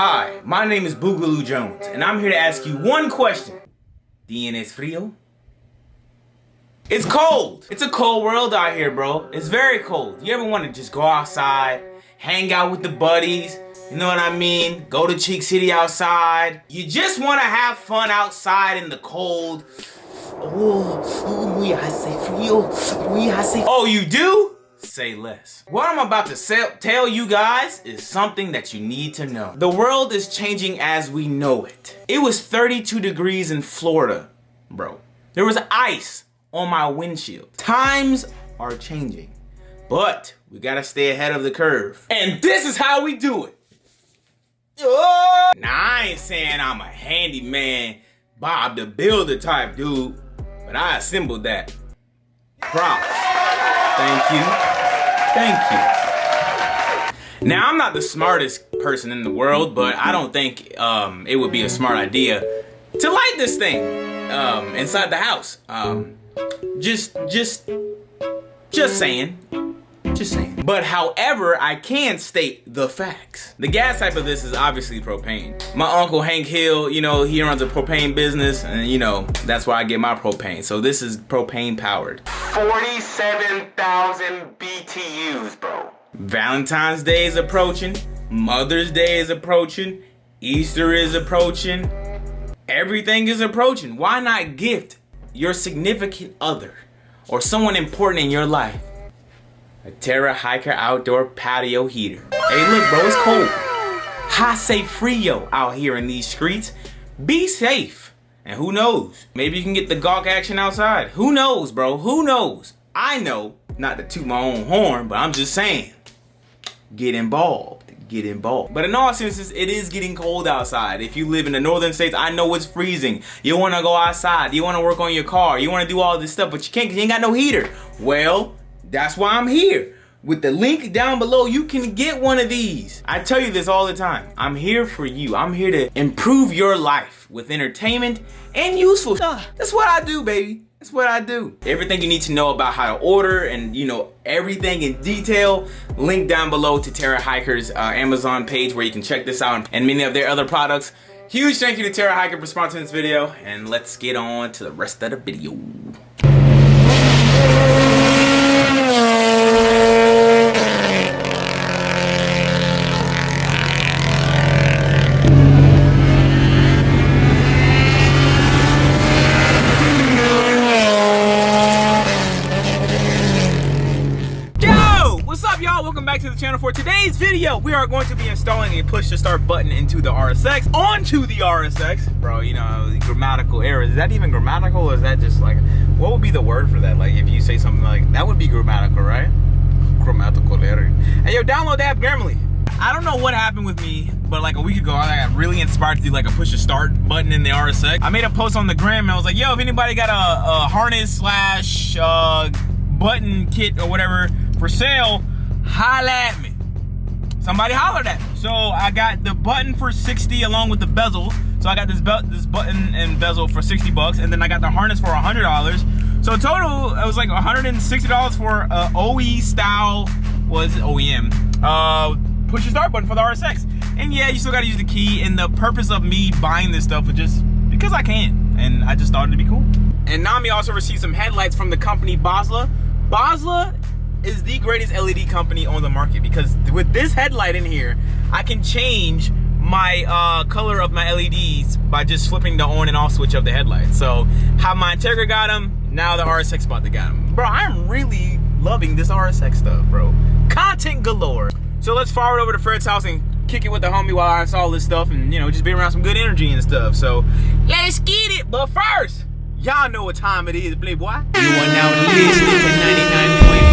Hi, my name is Boogaloo Jones, and I'm here to ask you one question. ¿Tienes frío? It's cold. It's a cold world out here, bro. It's very cold. You ever want to just go outside, hang out with the buddies, you know what I mean? Go to Cheek City outside. You just want to have fun outside in the cold. Oh, you do? Say less. What I'm about to tell you guys is something that you need to know. The world is changing as we know it. It was 32 degrees in Florida, bro. There was ice on my windshield. Times are changing, but we gotta stay ahead of the curve. And this is how we do it. Now, I ain't saying I'm a handyman, Bob the Builder type dude, but I assembled that. Props. Thank you. Thank you. Now, I'm not the smartest person in the world, but I don't think it would be a smart idea to light this thing inside the house. Just saying. Just saying. But however, I can state the facts. The gas type of this is obviously propane. My uncle Hank Hill, you know, he runs a propane business, and you know, that's where I get my propane. So this is propane powered. 47,000 BTUs, bro. Valentine's Day is approaching. Mother's Day is approaching. Easter is approaching. Everything is approaching. Why not gift your significant other or someone important in your life a Terra Hiker outdoor patio heater? Hey, look, bro, it's cold. Hace frio out here in these streets. Be safe. And who knows? Maybe you can get the gawk action outside. Who knows, bro? Who knows? I know, not to toot my own horn, but I'm just saying, get involved. Get involved. But in all seriousness, it is getting cold outside. If you live in the northern states, I know it's freezing. You want to go outside. You want to work on your car. You want to do all this stuff, but you can't because you ain't got no heater. Well, that's why I'm here. With the link down below, you can get one of these. I tell you this all the time. I'm here for you. I'm here to improve your life with entertainment and useful stuff. That's what I do, baby. That's what I do. Everything you need to know about how to order and, you know, everything in detail, link down below to Terra Hiker's Amazon page where you can check this out and many of their other products. Huge thank you to Terra Hiker for sponsoring this video, and let's get on to the rest of the video. Welcome back to the channel. For today's video, we are going to be installing a push to start button into the RSX, onto the RSX. Bro, you know, the grammatical errors. Is that even grammatical, or is that just like, what would be the word for that? Like if you say something like, that would be grammatical, right? Grammatical error. Hey, yo, download the app Grammarly. I don't know what happened with me, but like a week ago, I got really inspired to do like a push to start button in the RSX. I made a post on the gram and I was like, yo, if anybody got a harness slash button kit or whatever for sale, holla at me. Somebody hollered at me. So I got the button for 60 along with the bezel. So I got this button and bezel for 60 bucks, and then I got the harness for $100. So total, it was like $160 for OE style, was OEM, push to start button for the RSX. And yeah, you still gotta use the key, and the purpose of me buying this stuff was just because I can, and I just thought it'd be cool. And Nami also received some headlights from the company Basla. Basla is the greatest LED company on the market, because with this headlight in here, I can change my color of my LEDs by just flipping the on and off switch of the headlight. So how my Integra got them, now the RSX about to got them. Bro, I'm really loving this RSX stuff, bro. Content galore. So let's forward over to Fred's house and kick it with the homie while I install this stuff, and you know, just be around some good energy and stuff. So let's get it. But first, y'all know what time it is, playboy. You are now listening to 99.9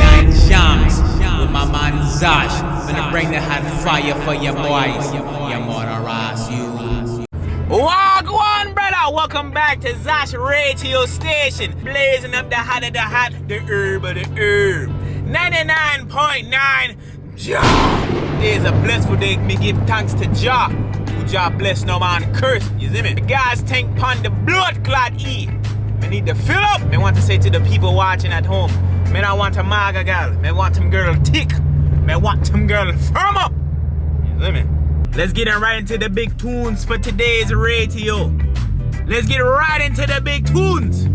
Shams with my man Zosh. Gonna bring the hot fire for your boys. Your motorize you. Wagwan, brother. Welcome back to Zosh Radio Station. Blazing up the hot of the hot, the herb of the herb. 99.9 Jah. There's a blissful day. Me give thanks to Jah. Who Jah bless, no man curse. You see me? The guys think pon the blood clot E. I need to fill up. I want to say to the people watching at home, man, I want a maga girl. I want them girl thick. I want them girl firm up. You see me? Let's get right into the big tunes for today's radio. Let's get right into the big tunes.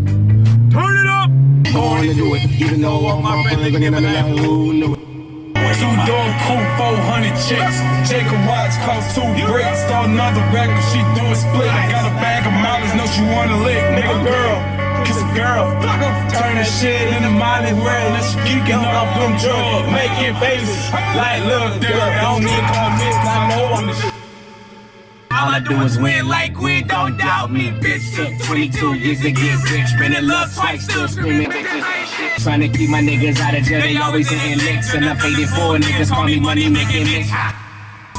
Turn it up. Born to do it, even though all my friends are gonna like, who knew it? 2-door coupe, 400 chicks. Jacob watch cost 2 bricks. Start another record, she do a split. I got a bag of mileage, know she wanna lick. Nigga girl, kiss a girl. Turn that shit into Molly world. And she geeking off them drugs. Making faces like look, dude. I don't need comments, I know I'm the shit. All I do is win like Quinn, don't doubt me, bitch. Took 22 years to get rich, been in love twice, still screaming bitches. Trying to keep my niggas out of jail, they always hitting licks. And I paid it for niggas, call me money making mix.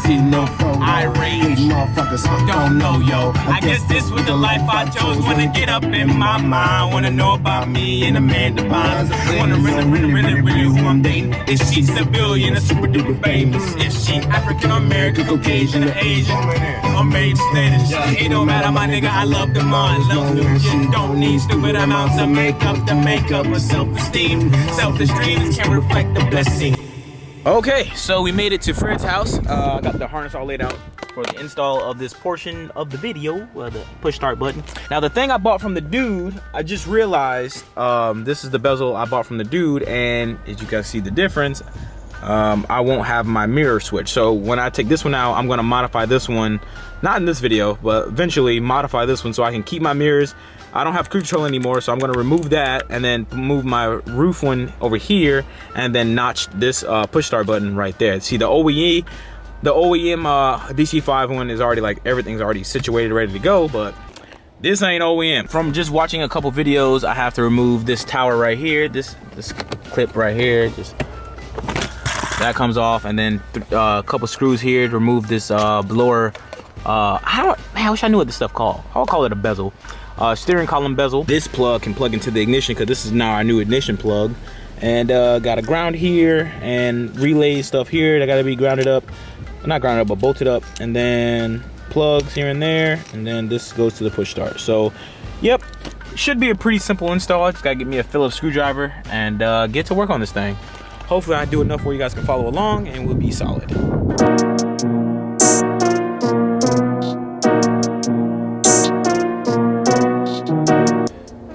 See no photo, Irate. these motherfuckers don't know, yo. I guess this was the life I chose. Wanna get up in my mind. Wanna know about me and Amanda Bynes. Wanna really who I'm dating. Is she civilian or super duper famous? Is she African American, Caucasian, or Asian? Or made status? It don't matter, my nigga. I love them all. I love new shit. Don't need stupid amounts of makeup to make up with self-esteem. Selfish dreams can reflect the blessing. Okay, so we made it to Fred's house. I got the harness all laid out for the install of this portion of the video, the push start button. Now the thing I bought from the dude, I just realized this is the bezel I bought from the dude, and as you guys see the difference, I won't have my mirror switch. So when I take this one out, I'm gonna modify this one, not in this video, but eventually modify this one so I can keep my mirrors. I don't have cruise control anymore, so I'm gonna remove that and then move my roof one over here and then notch this push start button right there. See the OEM DC5 one is already like, everything's already situated, ready to go, but this ain't OEM. From just watching a couple videos, I have to remove this tower right here, this clip right here, just that comes off, and then a couple screws here to remove this blower. Man, I wish I knew what this stuff called. I'll call it a bezel. Steering column bezel. This plug can plug into the ignition because this is now our new ignition plug. And got a ground here and relay stuff here that got to be grounded up. Not grounded up, but bolted up. And then plugs here and there. And then this goes to the push start. So, yep, should be a pretty simple install. I just got to get me a Phillips screwdriver and get to work on this thing. Hopefully I do enough where you guys can follow along and we'll be solid.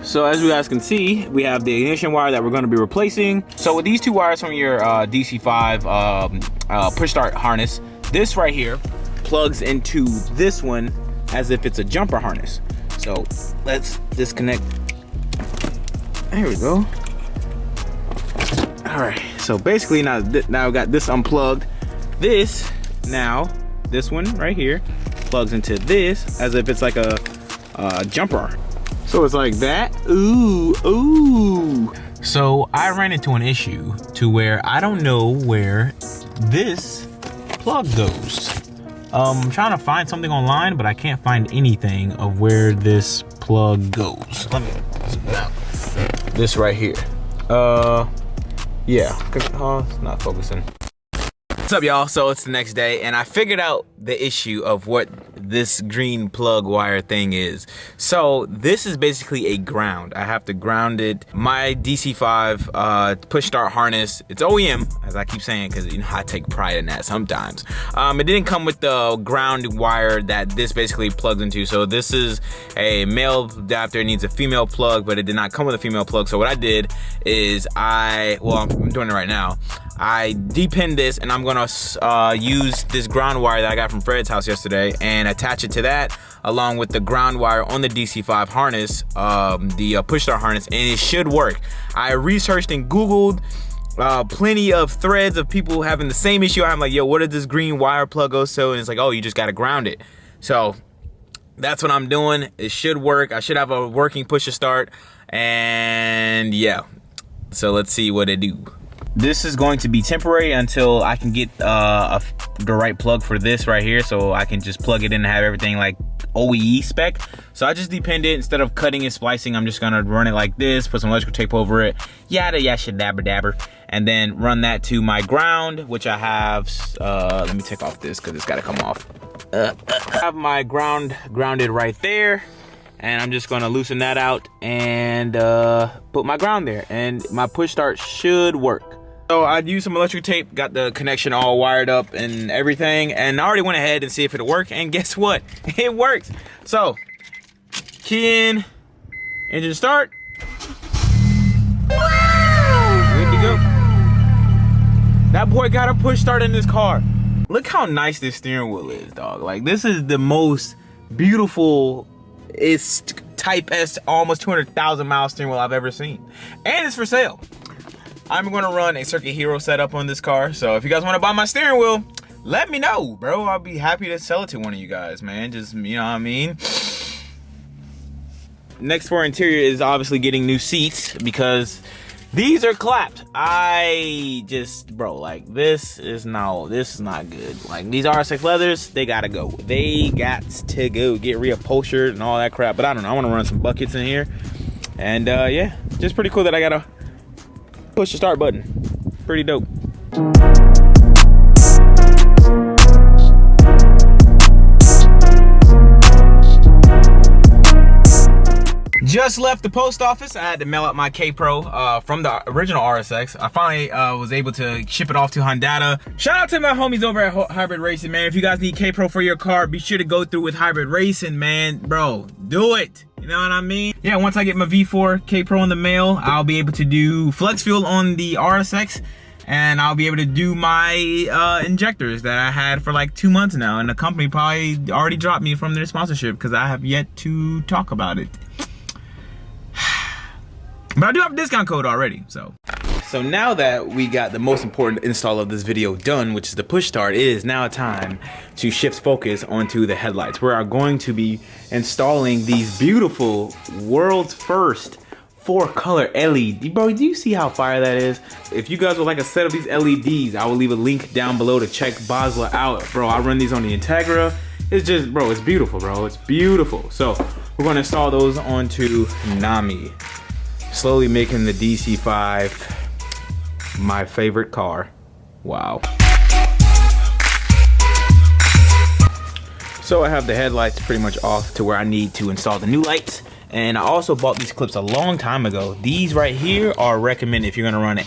So as you guys can see, we have the ignition wire that we're going to be replacing. So with these two wires from your DC5 push start harness, this right here plugs into this one as if it's a jumper harness. So let's disconnect. There we go. All right, so basically now I've got this unplugged. This one right here plugs into this as if it's like a jumper. So it's like that. Ooh. So I ran into an issue to where I don't know where this plug goes. I'm trying to find something online, but I can't find anything of where this plug goes. Let me zoom it out. This right here. Yeah, it's not focusing. What's up, y'all? So it's the next day and I figured out the issue of what this green plug wire thing is. So this is basically a ground. I have to ground it. My DC5 push start harness, it's OEM, as I keep saying, because you know I take pride in that sometimes. It didn't come with the ground wire that this basically plugs into. So this is a male adapter, it needs a female plug, but it did not come with a female plug. So what I did is I'm doing it right now. I depinned this and I'm gonna use this ground wire that I got from Fred's house yesterday and attach it to that along with the ground wire on the DC5 harness, the push start harness, and it should work. I researched and Googled plenty of threads of people having the same issue. I'm like, yo, what did this green wire plug go to? And it's like, oh, you just gotta ground it. So that's what I'm doing. It should work. I should have a working push to start, and yeah. So let's see what it do. This is going to be temporary until I can get the right plug for this right here, so I can just plug it in and have everything like OEE spec. So I just depend it, instead of cutting and splicing, I'm just gonna run it like this, put some electrical tape over it, yada yasha dabber dabber, and then run that to my ground, which I have, let me take off this because it's gotta come off. I have my grounded right there, and I'm just gonna loosen that out and put my ground there, and my push start should work. So I used some electric tape, got the connection all wired up and everything, and I already went ahead and see if it'll work, and guess what? It works. So, key in, engine start. Good to go. That boy got a push start in this car. Look how nice this steering wheel is, dog. Like, this is the most beautiful, it's Type S, almost 200,000 mile steering wheel I've ever seen. And it's for sale. I'm gonna run a Circuit Hero setup on this car, so if you guys wanna buy my steering wheel, let me know, bro. I'll be happy to sell it to one of you guys, man. Just, you know what I mean? Next for interior is obviously getting new seats because these are clapped. Bro, like, this is not good. Like, these RSX leathers, they gotta go. They got to go. Get reupholstered and all that crap. But I don't know, I wanna run some buckets in here. And yeah, just pretty cool that I gotta push the start button. Pretty dope. Just left the post office. I had to mail out my K-Pro from the original RSX. I finally was able to ship it off to Honda. Shout out to my homies over at Hybrid Racing, man. If you guys need K-Pro for your car, be sure to go through with Hybrid Racing, man. Bro, do it. You know what I mean? Yeah, once I get my V4 K-Pro in the mail, I'll be able to do flex fuel on the RSX, and I'll be able to do my injectors that I had for like 2 months now, and the company probably already dropped me from their sponsorship because I have yet to talk about it. But I do have a discount code already, so. So now that we got the most important install of this video done, which is the push start, it is now time to shift focus onto the headlights. We are going to be installing these beautiful world's first 4-color LED. Bro, do you see how fire that is? If you guys would like a set of these LEDs, I will leave a link down below to check Basler out. Bro, I run these on the Integra. It's just, bro, it's beautiful, bro. It's beautiful. So we're gonna install those onto Nami. Slowly making the DC5 my favorite car. Wow. So I have the headlights pretty much off to where I need to install the new lights. And I also bought these clips a long time ago. These right here are recommended if you're gonna run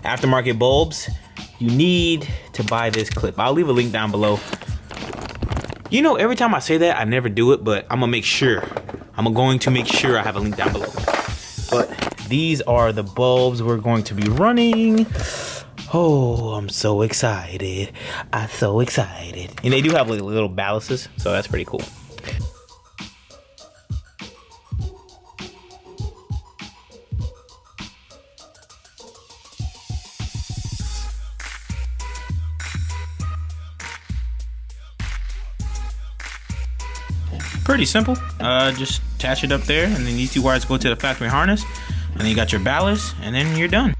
aftermarket bulbs. You need to buy this clip. I'll leave a link down below. You know, every time I say that, I never do it, but I'm going to make sure I have a link down below. But these are the bulbs we're going to be running. Oh, I'm so excited. I'm so excited. And they do have like little ballasts, so that's pretty cool. Pretty simple. Just attach it up there, and then these two wires go to the factory harness, and then you got your ballast, and then you're done.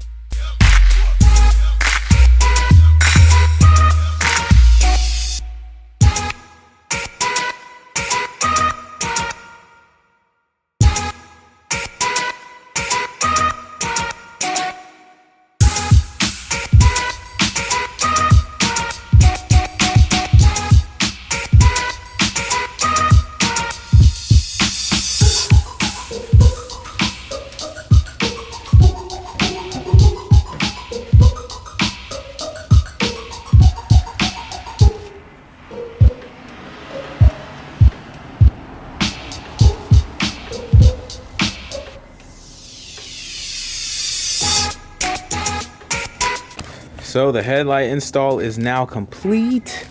So the headlight install is now complete.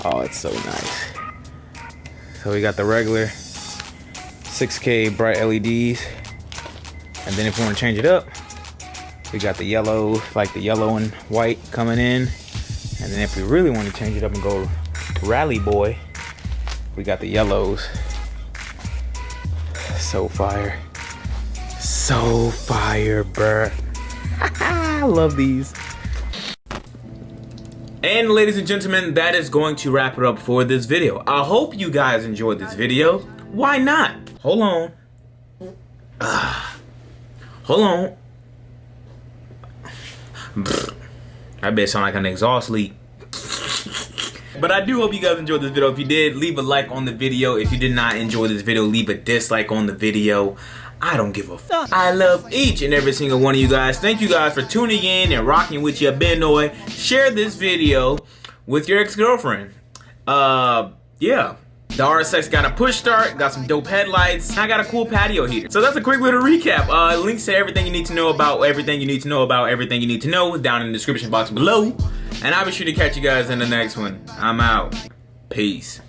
Oh, it's so nice. So we got the regular 6K bright LEDs. And then if we want to change it up, we got the yellow, like the yellow and white coming in. And then if we really want to change it up and go rally boy, we got the yellows. So fire. So fire, bruh. I love these. And ladies and gentlemen, that is going to wrap it up for this video. I hope you guys enjoyed this video. Why not? Hold on. Hold on. I bet sound like an exhaust leak. But I do hope you guys enjoyed this video. If you did, leave a like on the video. If you did not enjoy this video, leave a dislike on the video. I don't give a fuck. I love each and every single one of you guys. Thank you guys for tuning in and rocking with your Benoy. Share this video with your ex-girlfriend. Yeah. The RSX got a push start, got some dope headlights, and I got a cool patio heater. So that's a quick little recap. Links to everything you need to know about everything you need to know about everything you need to know down in the description box below. And I'll be sure to catch you guys in the next one. I'm out. Peace.